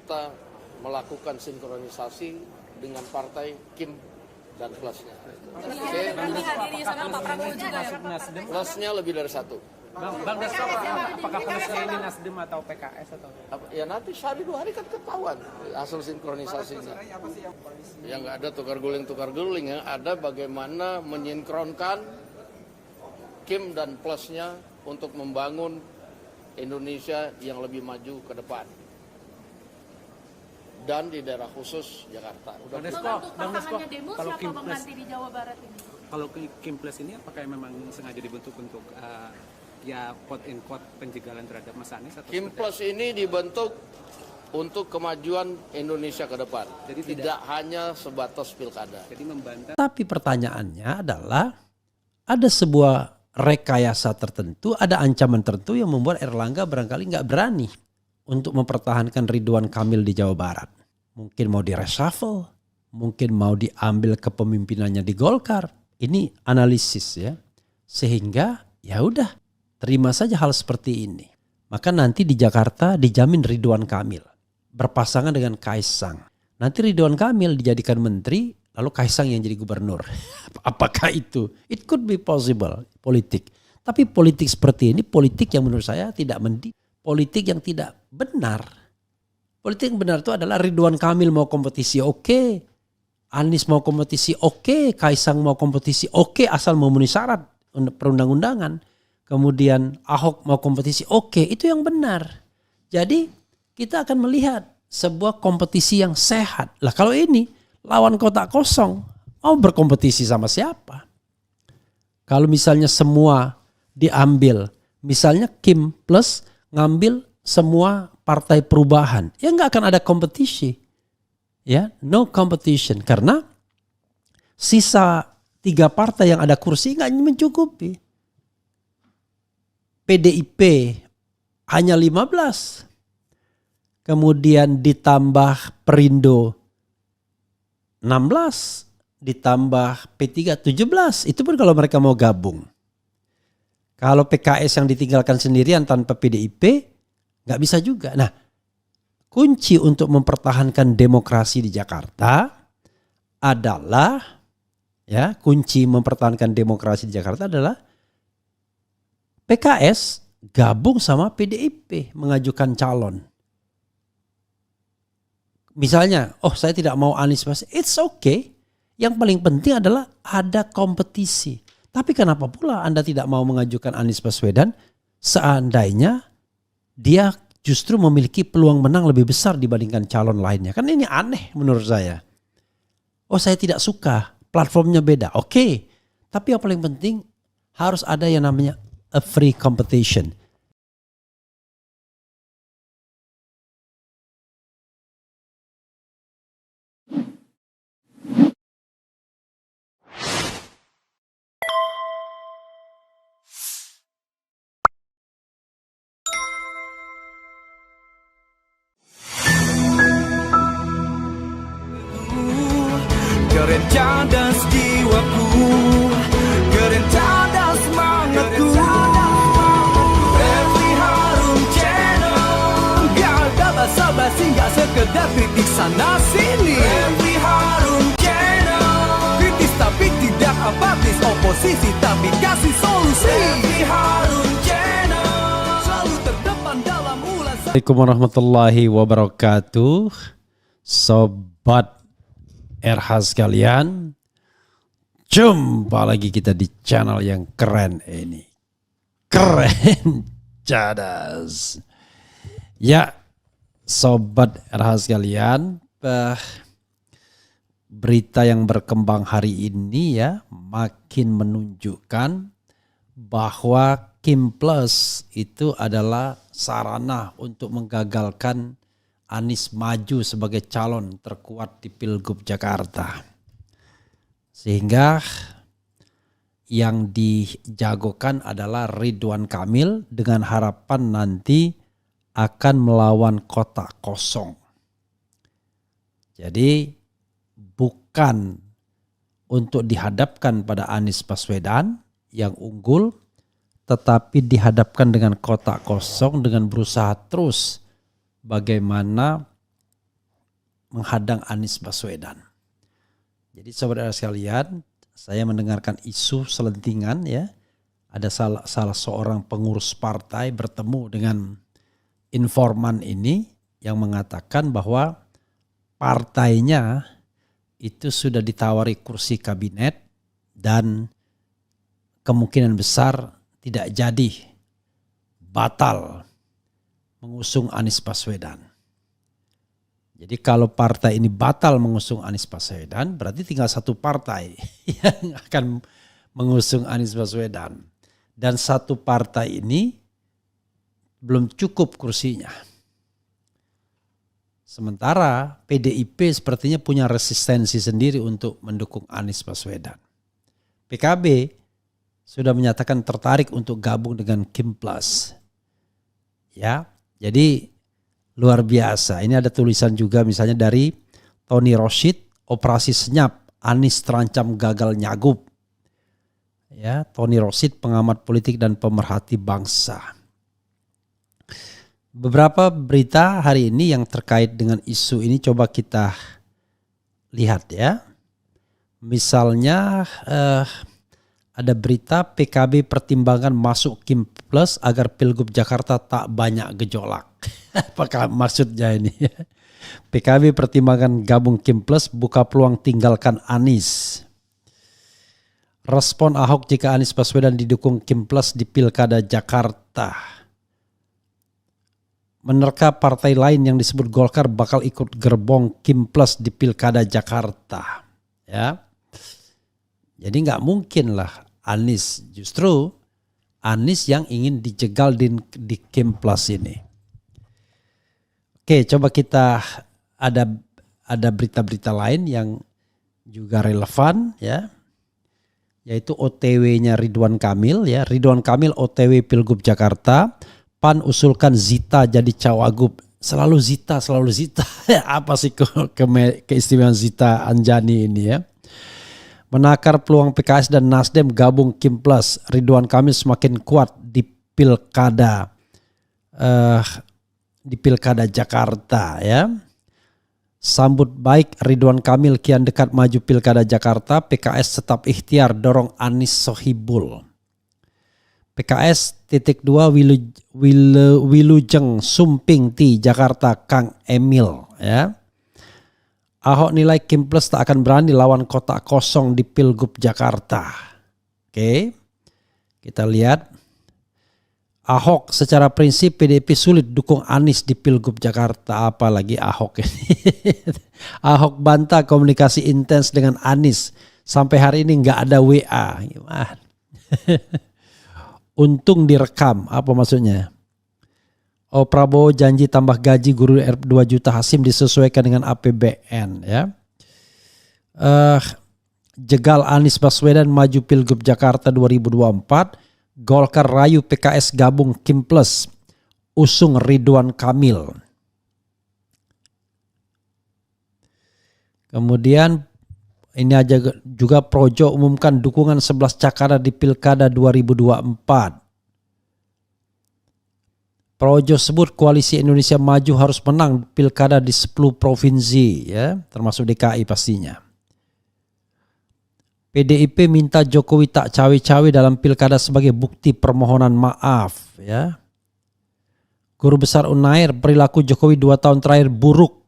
kita melakukan sinkronisasi dengan partai Kim dan plusnya. Dihadiri sama Pak Prabowo juga ya? Plusnya lebih dari satu. Bang Dasko, apakah plusnya ini Nasdem atau PKS atau? Ya nanti sehari 2 hari kan ketahuan hasil sinkronisasinya. Ya nggak ada tukar guling ya. Ada bagaimana menyinkronkan Kim dan plusnya untuk membangun Indonesia yang lebih maju ke depan. Dan di daerah khusus Jakarta. Bang Dasko, demo kalau siapa Bang nanti di Jawa Barat ini? Kalau Kim Plus ini apakah memang sengaja dibentuk untuk ya quote in quote penjagalan terhadap Mas Anies? Atau Kim Plus ini dibentuk untuk kemajuan Indonesia ke depan. Jadi tidak hanya sebatas pilkada. Jadi membantah. Tapi pertanyaannya adalah ada sebuah rekayasa tertentu, ada ancaman tertentu yang membuat Erlangga barangkali nggak berani untuk mempertahankan Ridwan Kamil di Jawa Barat. Mungkin mau di reshuffle, mungkin mau diambil kepemimpinannya di Golkar. Ini analisis ya. Sehingga ya udah terima saja hal seperti ini. Maka nanti di Jakarta dijamin Ridwan Kamil berpasangan dengan Kaisang. Nanti Ridwan Kamil dijadikan menteri, lalu Kaisang yang jadi gubernur. Apakah itu? It could be possible, politik. Tapi politik seperti ini, politik yang menurut saya tidak politik yang tidak benar. Politik yang benar itu adalah Ridwan Kamil mau kompetisi oke. Anies mau kompetisi oke. Kaisang mau kompetisi oke asal memenuhi syarat perundang-undangan. Kemudian Ahok mau kompetisi oke. Itu yang benar. Jadi kita akan melihat sebuah kompetisi yang sehat. Lah kalau ini lawan kotak kosong mau berkompetisi sama siapa? Kalau misalnya semua diambil. Misalnya Kim Plus ngambil semua partai perubahan, ya nggak akan ada kompetisi, ya no competition karena sisa 3 partai yang ada kursi nggak mencukupi. PDIP hanya 15, kemudian ditambah Perindo 16, ditambah P3 17, itu pun kalau mereka mau gabung. Kalau PKS yang ditinggalkan sendirian tanpa PDIP nggak bisa juga. Nah, kunci untuk mempertahankan demokrasi di Jakarta adalah kunci mempertahankan demokrasi di Jakarta adalah PKS gabung sama PDIP mengajukan calon. Misalnya, saya tidak mau Anies Baswedan, it's okay. Yang paling penting adalah ada kompetisi. Tapi kenapa pula Anda tidak mau mengajukan Anies Baswedan seandainya dia justru memiliki peluang menang lebih besar dibandingkan calon lainnya. Kan ini aneh menurut saya. Saya tidak suka, platformnya beda. Oke, tapi yang paling penting harus ada yang namanya a free competition. Keren cadas jiwaku, keren cadas semangatku. Refli Harun Channel, gak ada basa-basi, gak sekedar kritik sana sini. Refli Harun Channel, kritis tapi tidak apatis, oposisi tapi kasih solusi. Refli Harun Channel, selalu terdepan dalam ulasan. Assalamualaikum warahmatullahi wabarakatuh. Sobat RH sekalian, jumpa lagi kita di channel yang keren ini. Keren cadas. Ya, Sobat RH sekalian, berita yang berkembang hari ini ya makin menunjukkan bahwa Kim Plus itu adalah sarana untuk menggagalkan Anies maju sebagai calon terkuat di Pilgub Jakarta. Sehingga yang dijagokan adalah Ridwan Kamil dengan harapan nanti akan melawan kotak kosong. Jadi bukan untuk dihadapkan pada Anies Baswedan yang unggul, tetapi dihadapkan dengan kotak kosong dengan berusaha terus bagaimana menghadang Anies Baswedan. Jadi saudara sekalian, saya mendengarkan isu selentingan ya. Ada salah seorang pengurus partai bertemu dengan informan ini yang mengatakan bahwa partainya itu sudah ditawari kursi kabinet dan kemungkinan besar tidak jadi, batal mengusung Anies Baswedan. Jadi kalau partai ini batal mengusung Anies Baswedan, berarti tinggal satu partai yang akan mengusung Anies Baswedan. Dan satu partai ini belum cukup kursinya. Sementara PDIP sepertinya punya resistensi sendiri untuk mendukung Anies Baswedan. PKB sudah menyatakan tertarik untuk gabung dengan Kim Plus. Ya, jadi luar biasa. Ini ada tulisan juga misalnya dari Tony Roshid, operasi senyap, Anies terancam gagal nyagup. Ya, Tony Roshid, pengamat politik dan pemerhati bangsa. Beberapa berita hari ini yang terkait dengan isu ini coba kita lihat ya. Misalnya ada berita PKB pertimbangkan masuk Kim Plus agar Pilgub Jakarta tak banyak gejolak. Apakah maksudnya ini? PKB pertimbangkan gabung Kim Plus, buka peluang tinggalkan Anies. Respon Ahok jika Anies Baswedan didukung Kim Plus di Pilkada Jakarta. Menerka partai lain yang disebut Golkar bakal ikut gerbong Kim Plus di Pilkada Jakarta. Ya, jadi nggak mungkin lah Anies, justru Anies yang ingin dijegal di Kim Plus ini. Oke, coba kita ada berita-berita lain yang juga relevan ya. Yaitu OTW-nya Ridwan Kamil ya. Ridwan Kamil OTW Pilgub Jakarta, PAN usulkan Zita jadi cawagup. Selalu Zita. Apa sih keistimewaan Zita Anjani ini ya? Menakar peluang PKS dan Nasdem gabung Kim Plus. Ridwan Kamil semakin kuat di Pilkada Jakarta ya. Sambut baik Ridwan Kamil kian dekat maju Pilkada Jakarta, PKS tetap ikhtiar dorong Anies Sohibul. PKS titik 2 Wilujeng Sumping Ti Jakarta Kang Emil ya. Ahok nilai Kim Plus tak akan berani lawan kotak kosong di Pilgub Jakarta. Oke, kita lihat. Ahok secara prinsip PDIP sulit dukung Anies di Pilgub Jakarta, apalagi Ahok ini. Ahok bantah komunikasi intens dengan Anies. Sampai hari ini nggak ada WA. Gimana? Untung direkam, apa maksudnya? Oh, Prabowo janji tambah gaji guru 2 juta Hasim disesuaikan dengan APBN ya. Jegal Anies Baswedan maju Pilgub Jakarta 2024. Golkar rayu PKS gabung Kim Plus, usung Ridwan Kamil. Kemudian ini aja juga Projo umumkan dukungan 11 cakara di Pilkada 2024. Projo sebut koalisi Indonesia Maju harus menang Pilkada di 10 provinsi ya, termasuk DKI pastinya. PDIP minta Jokowi tak cawe-cawe dalam pilkada sebagai bukti permohonan maaf ya. Guru besar Unair, perilaku Jokowi 2 tahun terakhir buruk.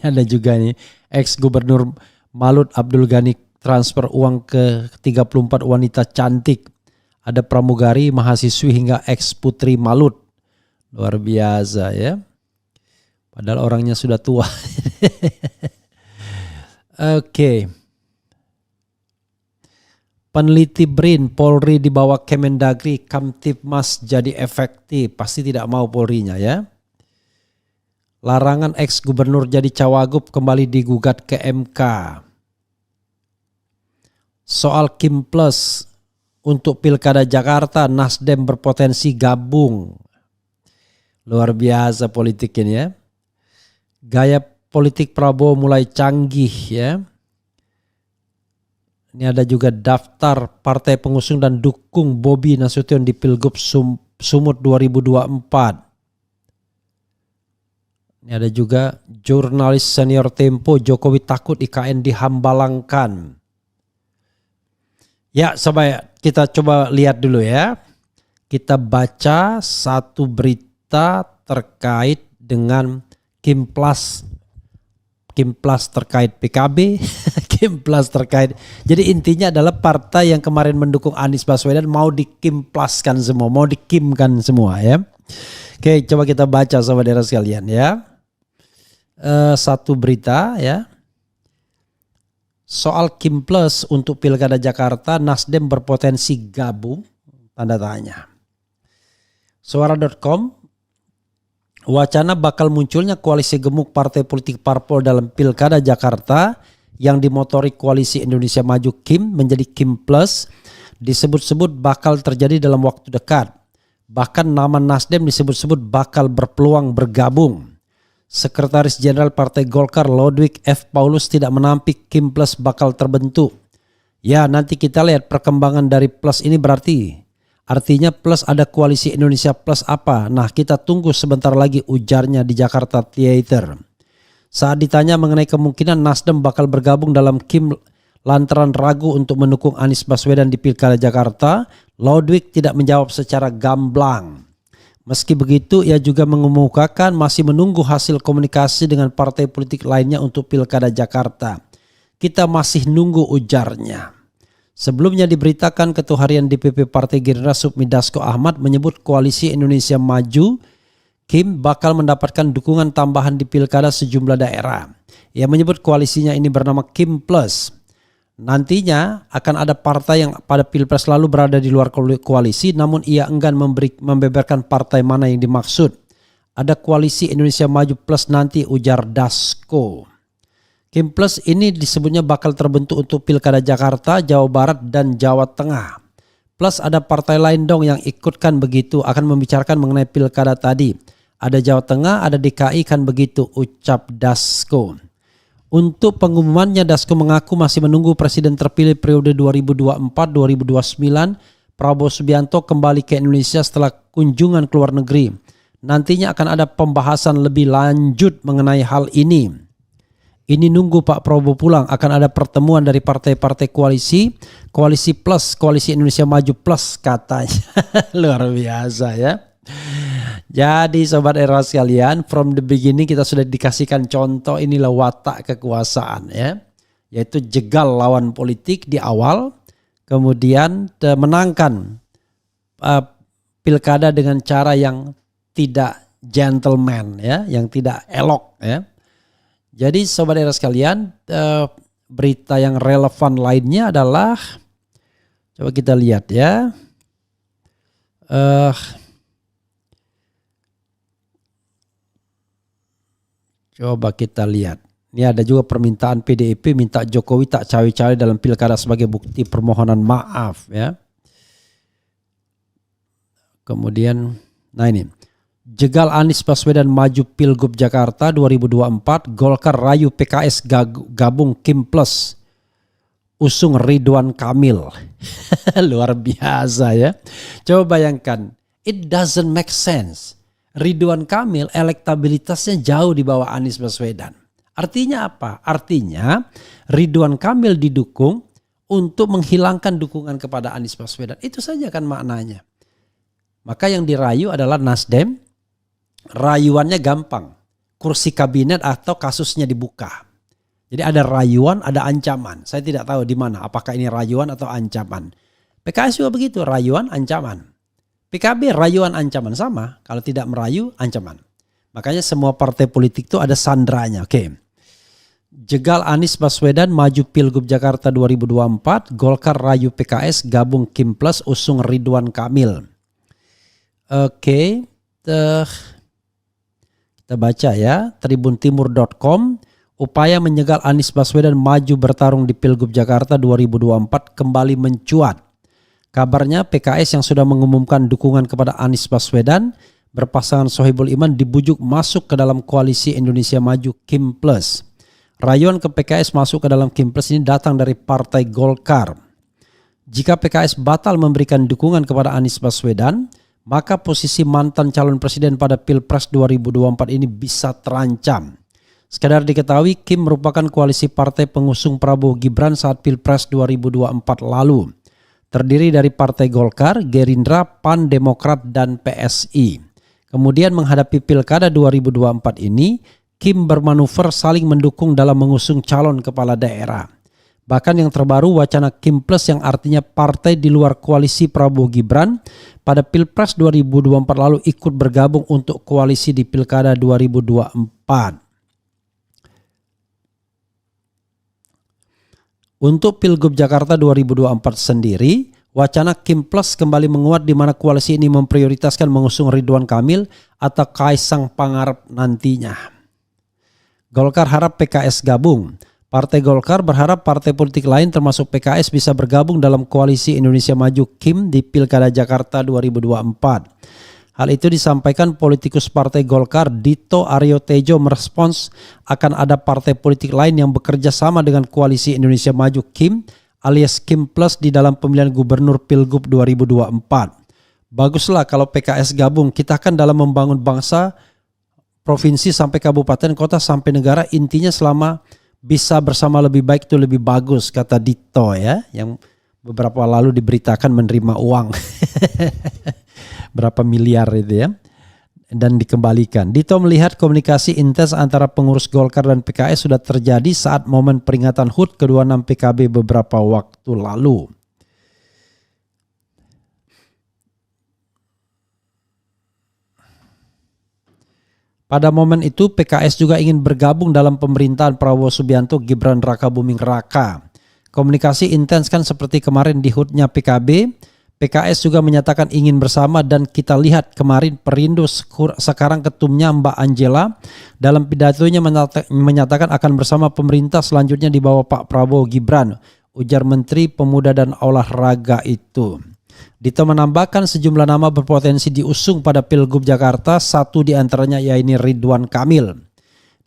Ada juga nih ex gubernur Malut Abdul Ghani transfer uang ke 34 wanita cantik. Ada pramugari, mahasiswi hingga ex putri Malut. Luar biasa ya. Padahal orangnya sudah tua. Oke. Peneliti BRIN, Polri di bawah Kemendagri, Kamtibmas jadi efektif. Pasti tidak mau Polrinya ya. Larangan ex-gubernur jadi cawagup kembali digugat ke MK. Soal Kim Plus untuk Pilkada Jakarta, Nasdem berpotensi gabung. Luar biasa politik ini ya. Gaya politik Prabowo mulai canggih ya. Ini ada juga daftar partai pengusung dan dukung Bobi Nasution di Pilgub Sumut 2024. Ini ada juga jurnalis senior Tempo, Jokowi takut IKN dihambalangkan. Ya, kita coba lihat dulu ya. Kita baca satu berita terkait dengan Kimplas terkait PKB, Kimplas terkait. Jadi intinya adalah partai yang kemarin mendukung Anies Baswedan mau dikimplaskan semua, mau dikimkan semua ya. Oke, coba kita baca saudara sekalian ya. Satu berita ya. Soal Kimplas untuk Pilkada Jakarta, Nasdem berpotensi gabung, tanda tanya. Suara.com, wacana bakal munculnya koalisi gemuk partai politik parpol dalam Pilkada Jakarta yang dimotori Koalisi Indonesia Maju KIM menjadi Kimplas disebut-sebut bakal terjadi dalam waktu dekat. Bahkan nama Nasdem disebut-sebut bakal berpeluang bergabung. Sekretaris Jenderal Partai Golkar Lodwig F. Paulus tidak menampik Kimplas bakal terbentuk. Ya, nanti kita lihat perkembangan dari plus ini artinya plus ada Koalisi Indonesia Plus apa? Nah, kita tunggu sebentar lagi, ujarnya di Jakarta Theater. Saat ditanya mengenai kemungkinan Nasdem bakal bergabung dalam KIM lantaran ragu untuk mendukung Anies Baswedan di Pilkada Jakarta, Lodwig tidak menjawab secara gamblang. Meski begitu, ia juga mengemukakan masih menunggu hasil komunikasi dengan partai politik lainnya untuk Pilkada Jakarta. Kita masih nunggu, ujarnya. Sebelumnya diberitakan Ketua Harian DPP Partai Gerindra Sufmi Dasko Ahmad menyebut Koalisi Indonesia Maju KIM bakal mendapatkan dukungan tambahan di pilkada sejumlah daerah. Ia menyebut koalisinya ini bernama KIM Plus. Nantinya akan ada partai yang pada Pilpres lalu berada di luar koalisi, namun ia enggan membeberkan partai mana yang dimaksud. Ada Koalisi Indonesia Maju Plus nanti, ujar Dasko. KIM Plus ini disebutnya bakal terbentuk untuk Pilkada Jakarta, Jawa Barat, dan Jawa Tengah. Plus ada partai lain dong yang ikutkan begitu, akan membicarakan mengenai Pilkada tadi. Ada Jawa Tengah, ada DKI kan begitu, ucap Dasko. Untuk pengumumannya, Dasko mengaku masih menunggu Presiden terpilih periode 2024-2029 Prabowo Subianto kembali ke Indonesia setelah kunjungan ke luar negeri. Nantinya akan ada pembahasan lebih lanjut mengenai hal ini. Ini nunggu Pak Prabowo pulang, akan ada pertemuan dari partai-partai koalisi plus, Koalisi Indonesia Maju Plus katanya. Luar biasa ya. Jadi Sobat Era sekalian, from the beginning kita sudah dikasihkan contoh, inilah watak kekuasaan ya. Yaitu jegal lawan politik di awal, kemudian menangkan pilkada dengan cara yang tidak gentleman ya, yang tidak elok ya. Jadi Sobat Era sekalian, berita yang relevan lainnya adalah, coba kita lihat ya. Coba kita lihat. Ini ada juga permintaan PDIP minta Jokowi tak cawe-cawe dalam pilkada sebagai bukti permohonan maaf ya. Kemudian, nah ini. Jegal Anies Baswedan maju Pilgub Jakarta 2024, Golkar rayu PKS gabung KIM Plus, usung Ridwan Kamil. Luar biasa ya. Coba bayangkan, it doesn't make sense. Ridwan Kamil elektabilitasnya jauh di bawah Anies Baswedan. Artinya apa? Artinya Ridwan Kamil didukung untuk menghilangkan dukungan kepada Anies Baswedan. Itu saja kan maknanya. Maka yang dirayu adalah Nasdem. Rayuannya gampang, kursi kabinet atau kasusnya dibuka. Jadi ada rayuan, ada ancaman. Saya tidak tahu di mana, apakah ini rayuan atau ancaman. PKS juga begitu, rayuan, ancaman. PKB rayuan, ancaman, sama. Kalau tidak merayu, ancaman. Makanya semua partai politik itu ada sandranya. Oke. Jegal Anies Baswedan maju Pilgub Jakarta 2024, Golkar rayu PKS gabung KIM Plus, usung Ridwan Kamil. Oke. Kita baca ya, tribuntimur.com, upaya menjegal Anies Baswedan maju bertarung di Pilgub Jakarta 2024 kembali mencuat. Kabarnya PKS yang sudah mengumumkan dukungan kepada Anies Baswedan berpasangan Sohibul Iman dibujuk masuk ke dalam Koalisi Indonesia Maju KIM Plus. Rayuan ke PKS masuk ke dalam KIM Plus ini datang dari Partai Golkar. Jika PKS batal memberikan dukungan kepada Anies Baswedan, maka posisi mantan calon presiden pada Pilpres 2024 ini bisa terancam. Sekedar diketahui, Kim merupakan koalisi partai pengusung Prabowo Gibran saat Pilpres 2024 lalu. Terdiri dari Partai Golkar, Gerindra, PAN, Demokrat, dan PSI. Kemudian menghadapi Pilkada 2024 ini, Kim bermanuver saling mendukung dalam mengusung calon kepala daerah. Bahkan yang terbaru wacana Kim Plus yang artinya partai di luar koalisi Prabowo Gibran pada Pilpres 2024 lalu ikut bergabung untuk koalisi di Pilkada 2024. Untuk Pilgub Jakarta 2024 sendiri, wacana Kim Plus kembali menguat di mana koalisi ini memprioritaskan mengusung Ridwan Kamil atau Kaisang Pangarep nantinya. Golkar harap PKS gabung. Partai Golkar berharap partai politik lain termasuk PKS bisa bergabung dalam koalisi Indonesia Maju Kim di Pilkada Jakarta 2024. Hal itu disampaikan politikus Partai Golkar Dito Aryo Tejo merespons akan ada partai politik lain yang bekerja sama dengan koalisi Indonesia Maju Kim alias Kim Plus di dalam pemilihan gubernur Pilgub 2024. Baguslah kalau PKS gabung, kita kan dalam membangun bangsa, provinsi sampai kabupaten, kota sampai negara, intinya selama bisa bersama lebih baik itu lebih bagus, kata Dito ya, yang beberapa lalu diberitakan menerima uang. Berapa miliar itu ya, dan dikembalikan. Dito melihat komunikasi intens antara pengurus Golkar dan PKS sudah terjadi saat momen peringatan HUT ke-26 PKB beberapa waktu lalu. Pada momen itu PKS juga ingin bergabung dalam pemerintahan Prabowo Subianto Gibran Raka Buming Raka. Komunikasi intens kan seperti kemarin di HUT-nya PKB. PKS juga menyatakan ingin bersama dan kita lihat kemarin Perindo sekarang ketumnya Mbak Angela dalam pidatonya menyatakan akan bersama pemerintah selanjutnya di bawah Pak Prabowo Gibran, ujar Menteri Pemuda dan Olahraga itu. Dito menambahkan sejumlah nama berpotensi diusung pada Pilgub Jakarta, satu di antaranya yaitu Ridwan Kamil.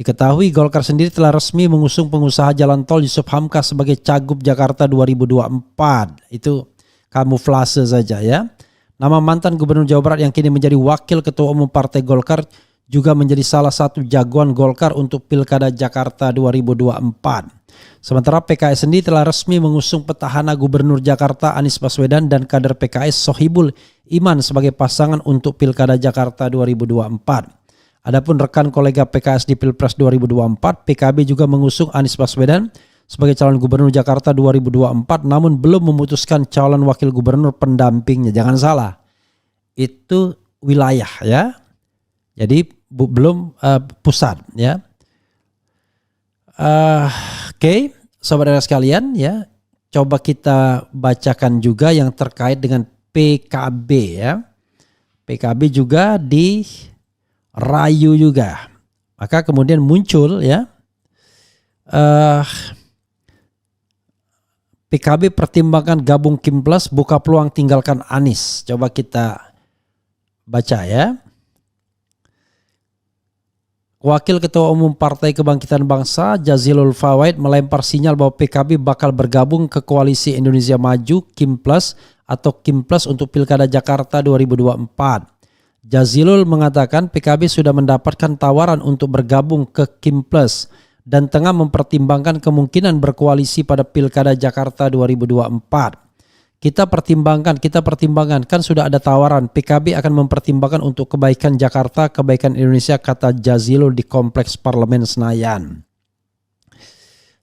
Diketahui Golkar sendiri telah resmi mengusung pengusaha jalan tol Yusuf Hamka sebagai Cagup Jakarta 2024. Itu kamuflase saja ya. Nama mantan Gubernur Jawa Barat yang kini menjadi Wakil Ketua Umum Partai Golkar juga menjadi salah satu jagoan Golkar untuk Pilkada Jakarta 2024. Sementara PKS sendiri telah resmi mengusung petahana Gubernur Jakarta Anies Baswedan dan kader PKS Sohibul Iman sebagai pasangan untuk Pilkada Jakarta 2024. Adapun rekan kolega PKS di Pilpres 2024, PKB juga mengusung Anies Baswedan sebagai calon gubernur Jakarta 2024 namun belum memutuskan calon wakil gubernur pendampingnya. Jangan salah, itu wilayah ya. Jadi belum pusat ya. Oke, sobat daerah sekalian ya. Coba kita bacakan juga yang terkait dengan PKB ya. PKB juga dirayu juga. Maka kemudian muncul ya. PKB pertimbangkan gabung Kim Plus, buka peluang tinggalkan Anies. Coba kita baca ya. Wakil Ketua Umum Partai Kebangkitan Bangsa Jazilul Fawait melempar sinyal bahwa PKB bakal bergabung ke koalisi Indonesia Maju Kim Plus atau Kim Plus untuk Pilkada Jakarta 2024. Jazilul mengatakan PKB sudah mendapatkan tawaran untuk bergabung ke Kim Plus dan tengah mempertimbangkan kemungkinan berkoalisi pada Pilkada Jakarta 2024. Kita pertimbangkan, kan sudah ada tawaran. PKB akan mempertimbangkan untuk kebaikan Jakarta, kebaikan Indonesia, kata Jazilul di Kompleks Parlemen Senayan.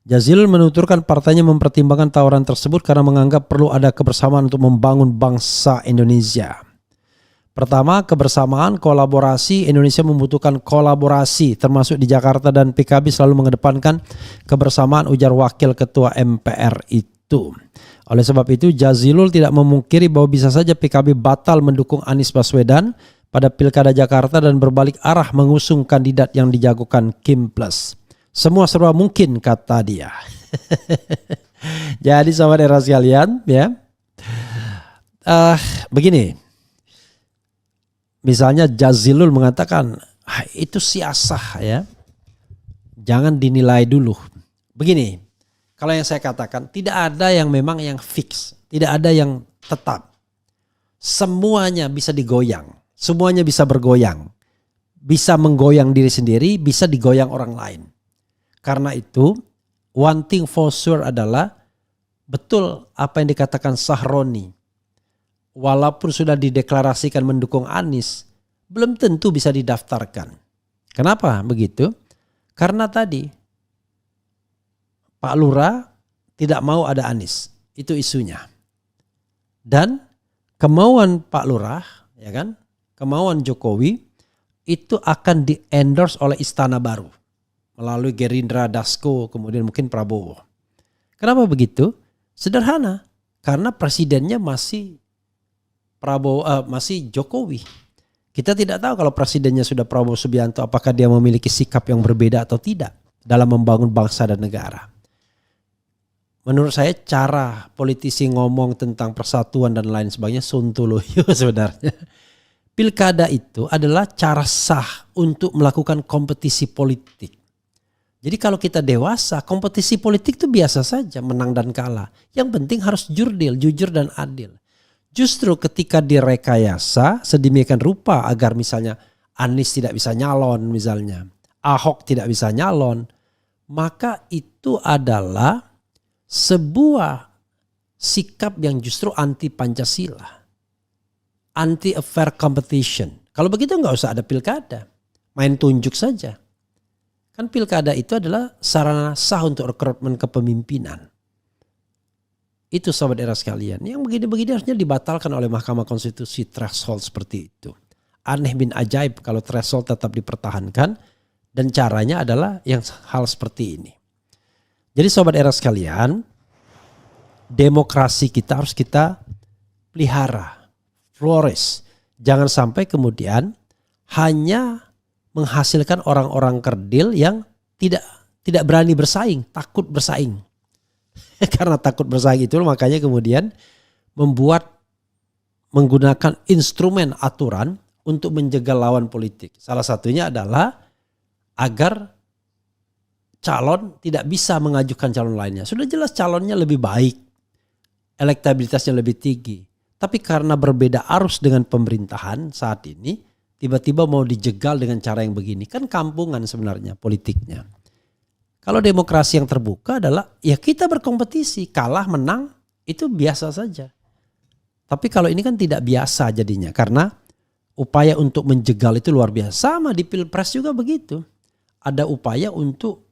Jazilul menuturkan partainya mempertimbangkan tawaran tersebut karena menganggap perlu ada kebersamaan untuk membangun bangsa Indonesia. Pertama, kebersamaan, kolaborasi. Indonesia membutuhkan kolaborasi termasuk di Jakarta dan PKB selalu mengedepankan kebersamaan, ujar Wakil Ketua MPR itu. Oleh sebab itu Jazilul tidak memungkiri bahwa bisa saja PKB batal mendukung Anies Baswedan pada Pilkada Jakarta dan berbalik arah mengusung kandidat yang dijagokan Kim Plus. Semua serba mungkin, kata dia. Jadi sahabat daerah sekalian ya. Begini. Misalnya Jazilul mengatakan itu siasah ya. Jangan dinilai dulu. Begini, kalau yang saya katakan tidak ada yang memang yang fix, tidak ada yang tetap. semuanya bisa digoyang, semuanya bisa bergoyang, bisa menggoyang diri sendiri, bisa digoyang orang lain. Karena itu, one thing for sure adalah betul apa yang dikatakan Sahroni. Walaupun sudah dideklarasikan mendukung Anies, belum tentu bisa didaftarkan. Kenapa begitu? Karena tadi Pak Lurah tidak mau ada Anies, itu isunya. Dan kemauan Pak Lurah, ya kan, kemauan Jokowi itu akan di-endorse oleh Istana Baru melalui Gerindra, Dasko, kemudian mungkin Prabowo. Kenapa begitu? Sederhana, karena presidennya masih masih Jokowi. Kita tidak tahu kalau presidennya sudah Prabowo Subianto apakah dia memiliki sikap yang berbeda atau tidak dalam membangun bangsa dan negara. Menurut saya cara politisi ngomong tentang persatuan dan lain sebagainya sontoloyo sebenarnya. Pilkada itu adalah cara sah untuk melakukan kompetisi politik. Jadi kalau kita dewasa, kompetisi politik itu biasa saja, menang dan kalah. Yang penting harus jujur dan adil. Justru ketika direkayasa sedemikian rupa agar misalnya Anies tidak bisa nyalon misalnya, Ahok tidak bisa nyalon, maka itu adalah sebuah sikap yang justru anti Pancasila. Anti a fair competition. Kalau begitu nggak usah ada pilkada. Main tunjuk saja. Kan pilkada itu adalah sarana sah untuk rekrutmen kepemimpinan. Itu sahabat era sekalian. Yang begini-begini harusnya dibatalkan oleh Mahkamah Konstitusi threshold seperti itu. Aneh bin ajaib kalau threshold tetap dipertahankan. Dan caranya adalah yang hal seperti ini. Jadi sahabat era sekalian, demokrasi kita harus kita pelihara, flourish. Jangan sampai kemudian hanya menghasilkan orang-orang kerdil yang tidak berani bersaing, takut bersaing. Karena takut bersaing itu makanya kemudian menggunakan instrumen aturan untuk menjegal lawan politik. Salah satunya adalah agar calon tidak bisa mengajukan calon lainnya. Sudah jelas calonnya lebih baik, elektabilitasnya lebih tinggi. Tapi karena berbeda arus dengan pemerintahan saat ini, tiba-tiba mau dijegal dengan cara yang begini. Kan kampungan sebenarnya politiknya. Kalau demokrasi yang terbuka adalah ya kita berkompetisi, kalah menang itu biasa saja. Tapi kalau ini kan tidak biasa jadinya karena upaya untuk menjegal itu luar biasa. Sama di Pilpres juga begitu. Ada upaya untuk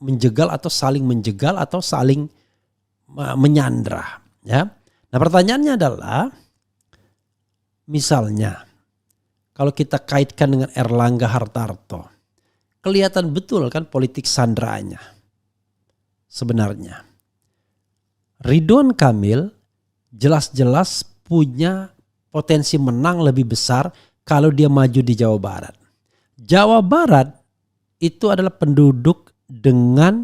menjegal atau saling menjegal atau saling menyandra. Ya. Nah pertanyaannya adalah misalnya kalau kita kaitkan dengan Erlangga Hartarto, kelihatan betul kan politik sandranya sebenarnya. Ridwan Kamil jelas-jelas punya potensi menang lebih besar kalau dia maju di Jawa Barat. Jawa Barat itu adalah penduduk dengan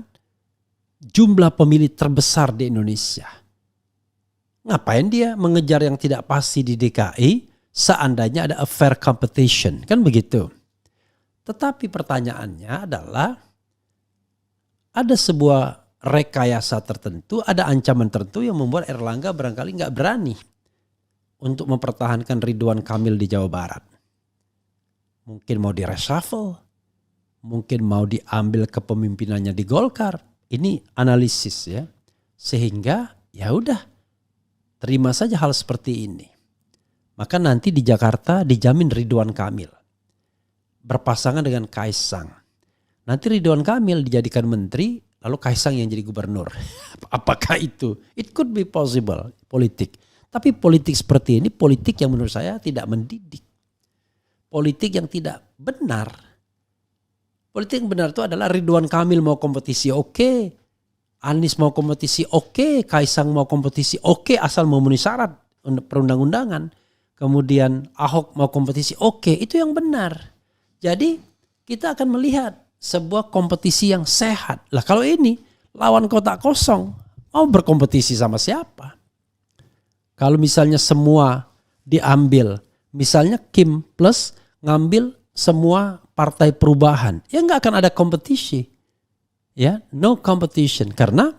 jumlah pemilih terbesar di Indonesia. Ngapain dia mengejar yang tidak pasti di DKI seandainya ada a fair competition, kan begitu. Tetapi pertanyaannya adalah ada sebuah rekayasa tertentu, ada ancaman tertentu yang membuat Erlangga barangkali nggak berani untuk mempertahankan Ridwan Kamil di Jawa Barat. Mungkin mau di-reshuffle, mungkin mau diambil kepemimpinannya di Golkar. Ini analisis ya. Sehingga ya udah terima saja hal seperti ini. Maka nanti di Jakarta dijamin Ridwan Kamil berpasangan dengan Kaisang. Nanti Ridwan Kamil dijadikan menteri, lalu Kaisang yang jadi gubernur. Apakah itu? It could be possible, politik. Tapi politik seperti ini politik yang menurut saya tidak mendidik. Politik yang tidak benar. Politik yang benar itu adalah Ridwan Kamil mau kompetisi oke. Anies mau kompetisi oke. Kaisang mau kompetisi oke asal memenuhi syarat perundang-undangan. Kemudian Ahok mau kompetisi oke. Itu yang benar. Jadi kita akan melihat sebuah kompetisi yang sehat. Lah kalau ini lawan kotak kosong mau berkompetisi sama siapa? Kalau misalnya semua diambil. Misalnya Kim plus ngambil semua partai perubahan, ya nggak akan ada kompetisi, ya no competition karena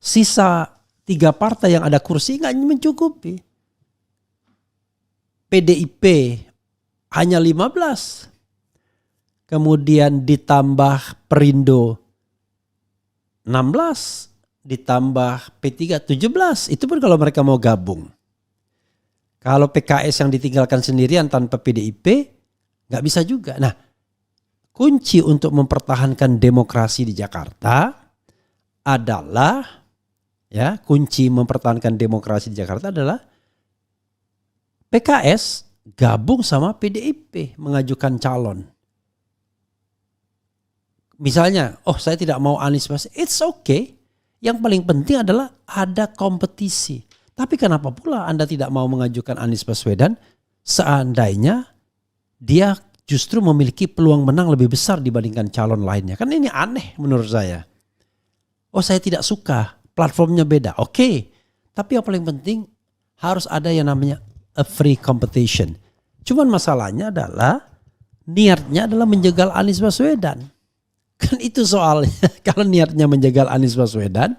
sisa 3 partai yang ada kursi nggak mencukupi. PDIP hanya 15. Kemudian ditambah Perindo 16, ditambah P3 17. Itu pun kalau mereka mau gabung. Kalau PKS yang ditinggalkan sendirian tanpa PDIP nggak bisa juga. Nah, kunci untuk mempertahankan demokrasi di Jakarta adalah PKS gabung sama PDIP mengajukan calon. Misalnya, saya tidak mau Anies Baswedan, it's okay. Yang paling penting adalah ada kompetisi. Tapi kenapa pula Anda tidak mau mengajukan Anies Baswedan seandainya dia justru memiliki peluang menang lebih besar dibandingkan calon lainnya? Kan ini aneh menurut saya. Saya tidak suka, platformnya beda. Oke, tapi yang paling penting harus ada yang namanya a free competition. Cuman masalahnya adalah niatnya adalah menjegal Anies Baswedan. Kan itu soalnya. Kalau niatnya menjegal Anies Baswedan,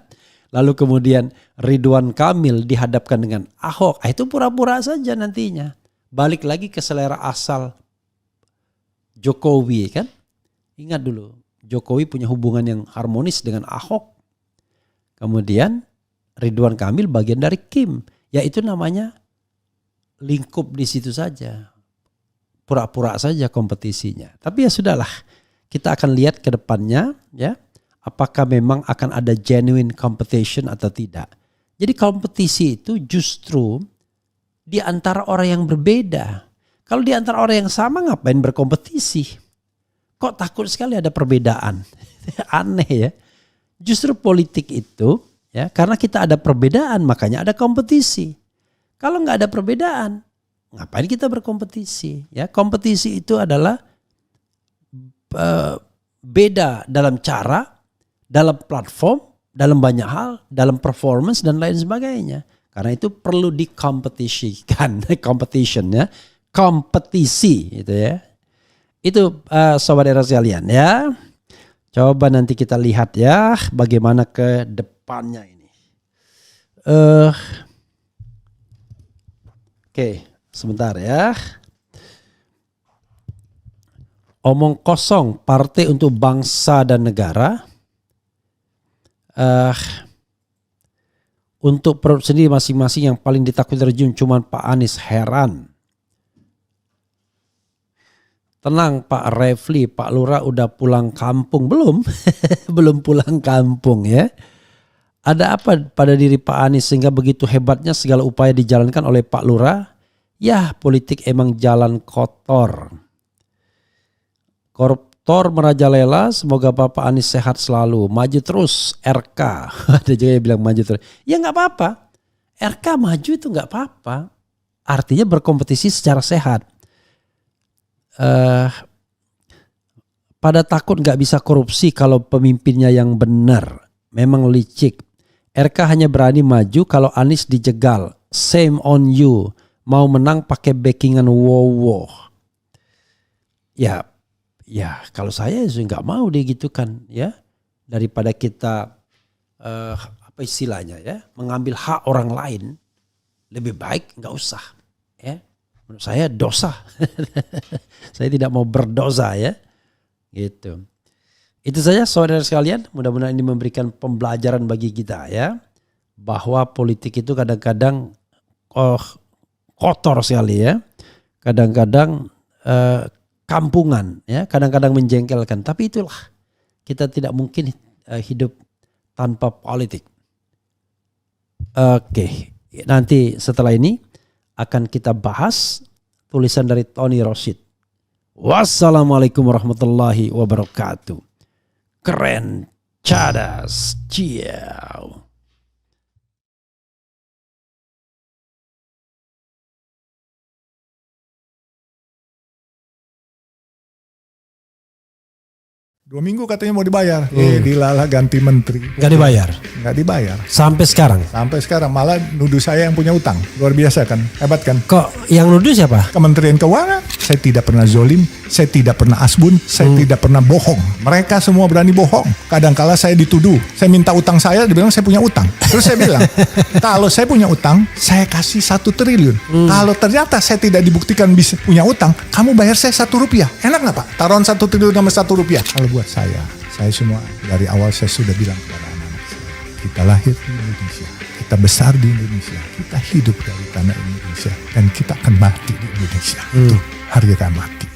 lalu kemudian Ridwan Kamil dihadapkan dengan Ahok, itu pura-pura saja nantinya. Balik lagi ke selera asal Jokowi kan. Ingat dulu, Jokowi punya hubungan yang harmonis dengan Ahok. Kemudian Ridwan Kamil bagian dari Kim. Yaitu namanya lingkup di situ saja. Pura-pura saja kompetisinya. Tapi ya sudahlah. Kita akan lihat ke depannya ya, apakah memang akan ada genuine competition atau tidak. Jadi kompetisi itu justru di antara orang yang berbeda. Kalau di antara orang yang sama ngapain berkompetisi? Kok takut sekali ada perbedaan? Aneh ya. Justru politik itu ya, karena kita ada perbedaan makanya ada kompetisi. Kalau nggak ada perbedaan, ngapain kita berkompetisi? Ya, kompetisi itu adalah beda dalam cara, dalam platform, dalam banyak hal, dalam performance dan lain sebagainya. Karena itu perlu dikompetisikan, competition ya, kompetisi itu ya. Itu sobat era sekalian ya. Coba nanti kita lihat ya bagaimana ke depannya ini. Oke, sebentar ya. Omong kosong partai untuk bangsa dan negara. Untuk perut sendiri masing-masing yang paling ditakuti terjun cuman Pak Anies. Heran. Tenang Pak Refli, Pak Lurah udah pulang kampung belum? Belum pulang kampung ya. Ada apa pada diri Pak Anies sehingga begitu hebatnya segala upaya dijalankan oleh Pak Lurah? Ya, politik emang jalan kotor. Koruptor merajalela, semoga Bapak Anies sehat selalu. Maju terus RK. Ada juga yang bilang maju terus. Ya nggak apa-apa. RK maju itu nggak apa-apa. Artinya berkompetisi secara sehat. Pada takut nggak bisa korupsi kalau pemimpinnya yang benar. Memang licik. RK hanya berani maju kalau Anies dijegal. Same on you. Mau menang pakai backingan wow. Ya kalau saya nggak mau digitukan ya, daripada kita apa istilahnya ya, mengambil hak orang lain, lebih baik nggak usah ya. Menurut saya dosa. Saya tidak mau berdosa ya, gitu. Itu saja saudara sekalian, mudah-mudahan ini memberikan pembelajaran bagi kita ya, bahwa politik itu kadang-kadang kotor sekali ya, kadang-kadang kampungan ya, kadang-kadang menjengkelkan. Tapi itulah, kita tidak mungkin hidup tanpa politik. Oke, nanti setelah ini akan kita bahas tulisan dari Tony Rashid. Wassalamualaikum warahmatullahi wabarakatuh. Keren, cadas, ciao. 2 minggu katanya mau dibayar. Dilalah ganti menteri. Nggak dibayar. Nggak dibayar. Sampai sekarang. Sampai sekarang malah nuduh saya yang punya utang. Luar biasa kan? Hebat kan? Kok yang nuduh siapa? Kementerian Keuangan. Saya tidak pernah zolim. Saya tidak pernah asbun. Saya tidak pernah bohong. Mereka semua berani bohong. Kadangkala saya dituduh. Saya minta utang saya, dibilang saya punya utang. Terus saya bilang, kalau saya punya utang, saya kasih 1 triliun. Kalau ternyata saya tidak dibuktikan bisa punya utang, kamu bayar saya 1 rupiah. Enak nggak Pak? Taruhan 1 triliun sama 1 rupiah. Kalau buat saya semua dari awal saya sudah bilang kepada anak-anak saya, kita lahir di Indonesia, kita besar di Indonesia, kita hidup dari tanah Indonesia, dan kita akan mati di Indonesia. Itu harga mati.